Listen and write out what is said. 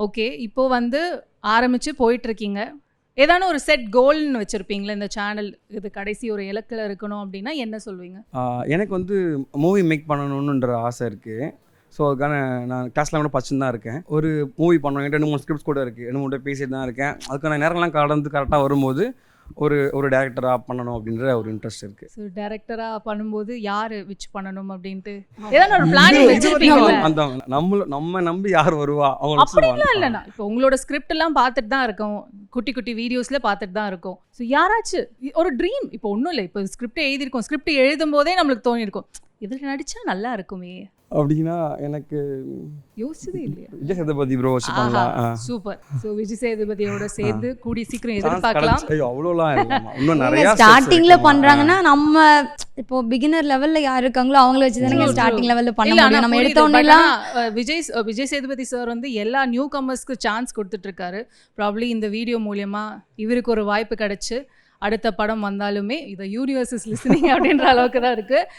Okay, இப்போ வந்து ஆரம்பிச்சு போயிட்டு இருக்கீங்க. ஏதான ஒரு செட் கோல்னு வச்சிருப்பீங்களா இந்த சேனல், இது கடைசி ஒரு இலக்கில் இருக்கணும் அப்படின்னா என்ன சொல்வீங்க? எனக்கு வந்து மூவி மேக் பண்ணணுன்ற ஆசை இருக்குது. ஸோ அதுக்கான நான் கிளாஸ்லாம் கூட படிச்சுன்னு தான் இருக்கேன். ஒரு மூவி பண்ணணும், என்கிட்ட 2 3 ஸ்கிரிப்ட்ஸ் கூட இருக்குது, 2 3 பேசிட்டு தான் இருக்கேன். அதுக்கான நேரம்லாம் கடந்து கரெக்டாக வரும்போது ஒரு டேரக்டராக பண்ணணும் அப்படின்ற ஒரு இன்ட்ரெஸ்ட் இருக்குது. ஸோ டேரக்டராக பண்ணும்போது யார் விச் பண்ணணும் அப்படின்ட்டு ஏதான ஒரு பிளானிங் வச்சிருப்பீங்களா? அந்த நம்ம நம்பி யார் வருவா அப்படிலாம் இல்லைண்ணா, இப்போ உங்களோட ஸ்கிரிப்ட் எல்லாம் பார்த்துட்டு தான் இருக்கோம், குட்டி குட்டி வீடியோஸில் பார்த்துட்டு தான் இருக்கோம். ஸோ யாராச்சும் ஒரு ட்ரீம், இப்போ ஒன்றும் இல்லை, இப்போ ஸ்கிரிப்ட் எழுதியிருக்கோம், ஸ்கிரிப்ட் எழுதும் போதே நம்மளுக்கு தோணியிருக்கும் இதில் நடித்தா நல்லா இருக்குமே அப்படின்னா எனக்கு யோசிச்சதே இல்லையா? விஜய் சேதுபதி ப்ரோ வச்சு பண்ணலாம். சூப்பர். ஸோ விஜய் சேதுபதியோட சேர்ந்து கூடி சீக்கிரம் எதிர்பார்க்கலாம். அவ்வளோலாம் இல்லைம்மா, இன்னும் நிறைய ஸ்டார்டிங்ல பண்றாங்கன்னா நம்ம இப்போ பிகினர் லெவல்ல யார் இருக்காங்களோ அவங்கள வச்சு தானே ஸ்டார்டிங் லெவல்ல பண்ண முடியும். நம்ம எடுத்த உடனேலாம் விஜய் சேதுபதி சார் வந்து எல்லா நியூ கமர்ஸ்க்கு சான்ஸ் கொடுத்துட்டு இருக்காரு. ப்ராபப்ளி இந்த வீடியோ மூலமா இவருக்கு ஒரு வாய்ப்பு கிடைச்சு அடுத்த படம் வந்தாலுமே இதை யூனிவர்ஸ் இஸ் லிசனிங் அப்படின்ற அளவுக்கு தான் இருக்கு.